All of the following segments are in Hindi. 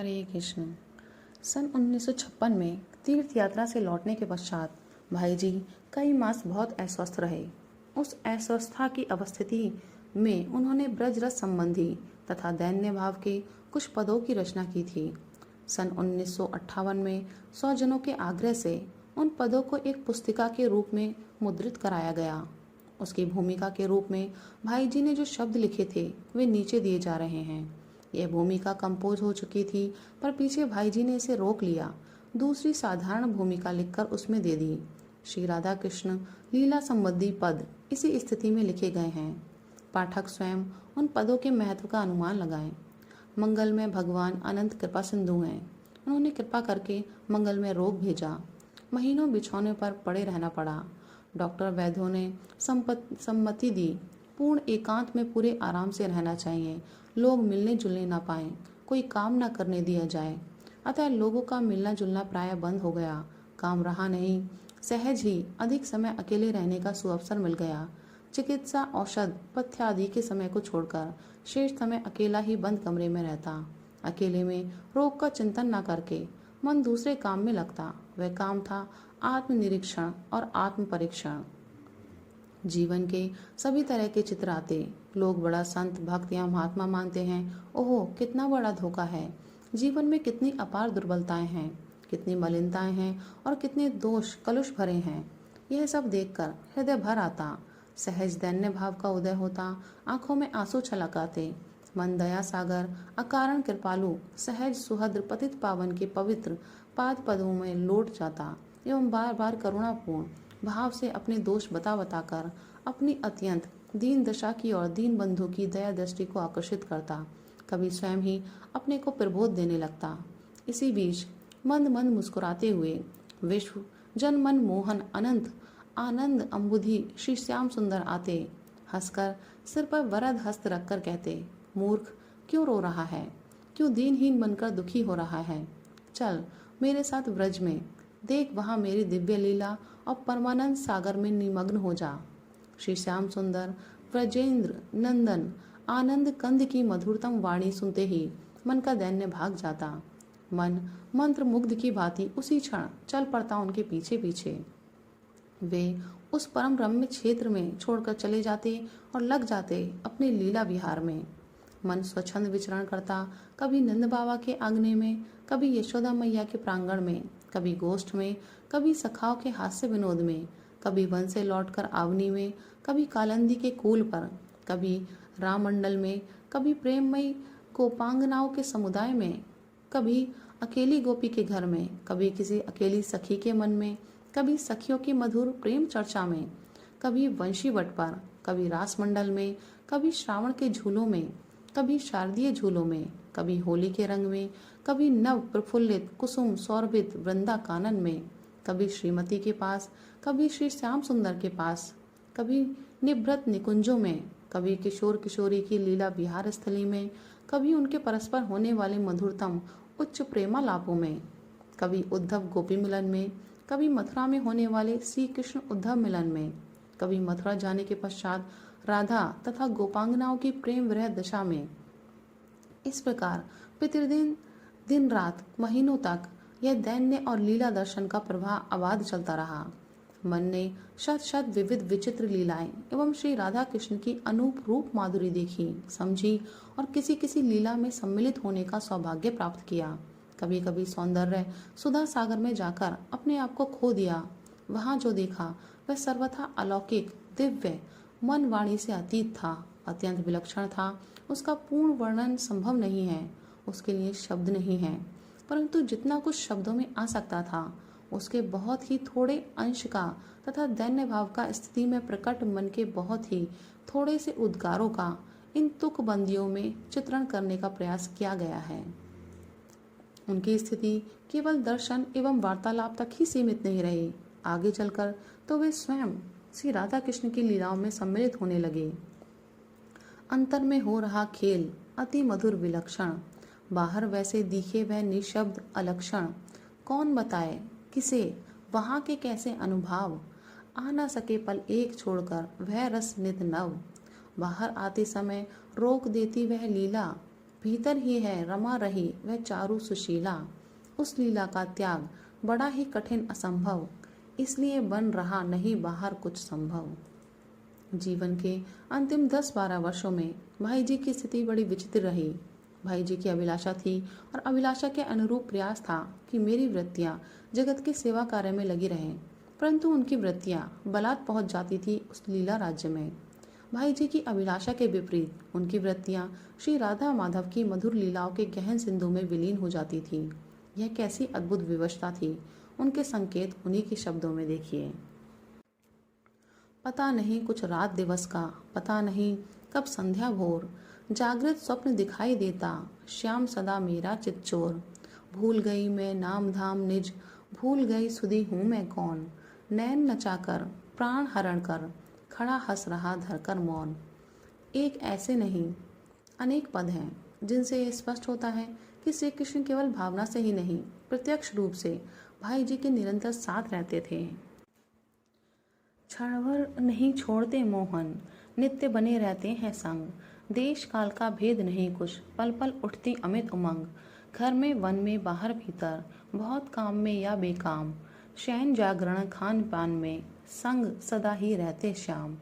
हरे कृष्ण। सन 1956 में तीर्थ यात्रा से लौटने के पश्चात भाई जी कई मास बहुत अस्वस्थ रहे। उस अस्वस्थता की अवस्थिति में उन्होंने ब्रजरस संबंधी तथा दैन्य भाव के कुछ पदों की रचना की थी। सन 1958 में 100 जनों के आग्रह से उन पदों को एक पुस्तिका के रूप में मुद्रित कराया गया। उसकी भूमिका के रूप में भाई जी ने जो शब्द लिखे थे वे नीचे दिए जा रहे हैं। यह भूमिका कंपोज हो चुकी थी, पर पीछे भाई जी ने इसे रोक लिया, दूसरी साधारण भूमिका लिखकर उसमें दे दी। श्री राधा कृष्ण लीला संबंधी पद इसी स्थिति में लिखे गए हैं। पाठक स्वयं उन पदों के महत्व का अनुमान लगाएं। मंगल में भगवान अनंत कृपा सिंधु हैं। उन्होंने कृपा करके मंगल में रोग भेजा। महीनों बिछौने पर पड़े रहना पड़ा। डॉक्टर वैद्यों ने सम्मति दी। पूर्ण एकांत में पूरे आराम से रहना चाहिए। लोग मिलने जुलने ना पाएं, कोई काम ना करने दिया जाए। अतः लोगों का मिलना जुलना प्राय बंद हो गया। काम रहा नहीं। सहज ही अधिक समय अकेले रहने का सुअवसर मिल गया। चिकित्सा, औषध, पथ्य आदि के समय को छोड़कर शेष समय अकेला ही बंद कमरे में रहता। अकेले में रोग का चिंतन न करके मन दूसरे काम में लगता। वह काम था आत्मनिरीक्षण और आत्म परीक्षण। जीवन के सभी तरह के चित्र आते। लोग बड़ा संत, भक्त या महात्मा मानते हैं। ओहो, कितना बड़ा धोखा है। जीवन में कितनी अपार दुर्बलताएं हैं, कितनी मलिनताएं हैं और कितने दोष कलुष भरे हैं। यह सब देखकर हृदय भर आता। सहज दैन्य भाव का उदय होता। आंखों में आंसू छलक आते। मन दया सागर, अकारण कृपालु, सहज सुहद्र पतित पावन के पवित्र पाद पदों में लौट जाता एवं बार बार करुणापूर्ण भाव से अपने दोष बता बताकर अपनी अत्यंत दीन दशा की ओर दीन बंधु की दया दृष्टि को आकर्षित करता। कभी स्वयं ही अपने को प्रबोध देने लगता। इसी बीच मंद मंद मुस्कुराते हुए विश्व जन मन मोहन अनंत आनंद अम्बुधि श्री श्याम सुंदर आते। हंसकर सिर पर वरद हस्त रखकर कहते, मूर्ख, क्यों रो रहा है? क्यों दीनहीन बनकर दुखी हो रहा है? चल मेरे साथ व्रज में, देख वहां मेरी दिव्य लीला और परमानंद सागर में निमग्न हो जा। श्री श्याम सुंदर व्रजेंद्र नंदन आनंद कंद की मधुरतम वाणी सुनते ही मन का दैन्य भाग जाता। मन मंत्र मुग्ध की भांति उसी क्षण चल पड़ता उनके पीछे पीछे। वे उस परम रम्य क्षेत्र में छोड़कर चले जाते और लग जाते अपने लीला विहार में। मन स्वच्छंद विचरण करता, कभी नंद बाबा के आंगने में, कभी यशोदा मैया के प्रांगण में, कभी गोष्ठ में, कभी सखाओं के हास्य विनोद में, कभी वन से लौटकर आवनी में, कभी कालंदी के कूल पर, कभी राम मंडल में, कभी प्रेममयी गोपांगनाओं के समुदाय में, कभी अकेली गोपी के घर में, कभी किसी अकेली सखी के मन में, कभी सखियों की मधुर प्रेम चर्चा में, कभी वंशी वट पर, कभी रास मंडल में, कभी श्रावण के झूलों में, कभी शारदीय झूलों में, कभी होली के रंग में, कभी नव प्रफुल्लित कुसुम सौरभित वृंदा कानन में, कभी श्रीमती के पास, कभी श्री श्याम सुंदर के पास, कभी निभृत निकुंजों में, कभी किशोर किशोरी की लीला विहार स्थली में, कभी उनके परस्पर होने वाले मधुरतम उच्च प्रेमालापों में, कभी उद्धव गोपी मिलन में, कभी मथुरा में होने वाले श्री कृष्ण उद्धव मिलन में, कभी मथुरा जाने के पश्चात राधा तथा गोपांगनाओं की प्रेम विरह दशा में। इस प्रकार पितृदिन दिन रात महीनों तक यह दैन्य और लीला दर्शन का प्रवाह अबाध चलता रहा। मन ने शत शत विविध विचित्र लीलाएं एवं श्री राधा कृष्ण की अनूप रूप माधुरी देखी, समझी और किसी किसी लीला में सम्मिलित होने का सौभाग्य प्राप्त किया। कभी कभी सौंदर्य सुधा सागर में जाकर अपने आप को खो दिया। वहां जो देखा वह सर्वथा अलौकिक, दिव्य, मन वाणी से अतीत था, अत्यंत विलक्षण था। उसका पूर्ण वर्णन संभव नहीं है, उसके लिए शब्द नहीं है, परंतु जितना कुछ शब्दों में आ सकता था उसके बहुत ही थोड़े अंश का तथा दैन्य भाव का स्थिति में प्रकट मन के बहुत ही थोड़े से उद्गारों का इन तुकबंदियों में चित्रण करने का प्रयास किया गया है। उनकी स्थिति केवल दर्शन एवं वार्तालाप तक ही सीमित नहीं रही। आगे चलकर तो वे स्वयं श्री राधा कृष्ण की लीलाओं में सम्मिलित होने लगे। अंतर में हो रहा खेल अति मधुर विलक्षण, बाहर वैसे दिखे वह निशब्द अलक्षण। कौन बताए किसे वहाँ के कैसे अनुभव, आ न सके पल एक छोड़कर वह रस नित नव। बाहर आते समय रोक देती वह लीला, भीतर ही है रमा रही वह चारु सुशीला। उस लीला का त्याग बड़ा ही कठिन असंभव, इसलिए बन रहा नहीं बाहर कुछ संभव। जीवन के अंतिम 10-12 वर्षों में भाई जी की स्थिति बड़ी विचित्र रही। भाई जी की अभिलाषा थी और अभिलाषा के अनुरूप प्रयास था कि मेरी वृत्तियां जगत के सेवा कार्य में लगी रहें, परंतु उनकी वृत्तियां बलात् पहुंच जाती थी उस लीला राज्य में। भाई जी की अभिलाषा के विपरीत उनकी वृत्तियां श्री राधा माधव की मधुर लीलाओं के गहन सिंधु में विलीन हो जाती थी। यह कैसी अद्भुत विवशता थी, उनके संकेत उन्हीं के शब्दों में देखिए। पता नहीं कुछ रात दिवस का, पता नहीं कब संध्या भोर, जागृत स्वप्न दिखाई देता, श्याम सदा मेरा चितचोर। भूल गई मैं नाम धाम निज, भूल गई सुधी हूँ मैं कौन। नैन नचाकर प्राण हरण कर, खड़ा हंस रहा धरकर मौन। एक ऐसे नहीं अनेक पद हैं जिनसे यह स्पष्ट होता है कि श्री कृष्ण केवल भावना से ही नहीं, प्रत्यक्ष रूप से भाई जी के निरंतर साथ रहते थे। क्षणभर नहीं छोड़ते मोहन, नित्य बने रहते हैं संग। देश काल का भेद नहीं कुछ, पल पल उठती अमित उमंग। घर में वन में बाहर भीतर, बहुत काम में या बेकाम। शयन जागरण खान पान में, संग सदा ही रहते श्याम।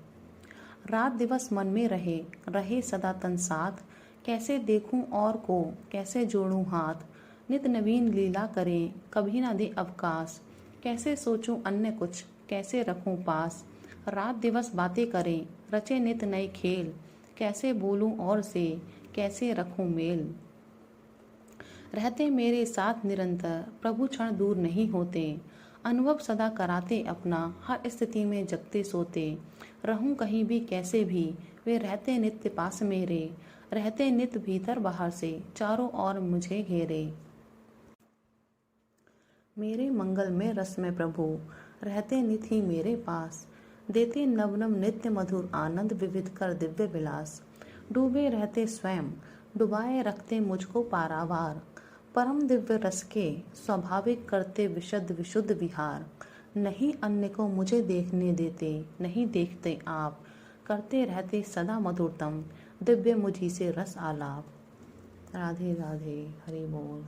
रात दिवस मन में रहे, रहे सदा तन साथ। कैसे देखूं और को, कैसे जोड़ूं हाथ। नित नवीन लीला करें, कभी ना दे अवकाश। कैसे सोचूं अन्य कुछ, कैसे रखूं पास। रात दिवस बातें करें, रचे नित नए खेल। कैसे बोलूं और से, कैसे रखूं मेल। रहते मेरे साथ निरंतर, प्रभु क्षण दूर नहीं होते। अनुभव सदा कराते अपना, हर स्थिति में जगते सोते। रहूं कहीं भी कैसे भी, वे रहते नित्य पास मेरे। रहते नित भीतर बाहर से, चारों ओर मुझे घेरे। मेरे मंगल में रस में प्रभु, रहते नित ही मेरे पास। देते नव नव नित्य मधुर आनंद, विविध कर दिव्य विलास। डूबे रहते स्वयं, डुबाए रखते मुझको पारावार। परम दिव्य रस के, स्वाभाविक करते विशुद्ध विशुद्ध विहार। नहीं अन्य को मुझे देखने देते, नहीं देखते आप। करते रहते सदा मधुरतम, दिव्य मुझी से रस आलाप। राधे राधे, हरि बोल।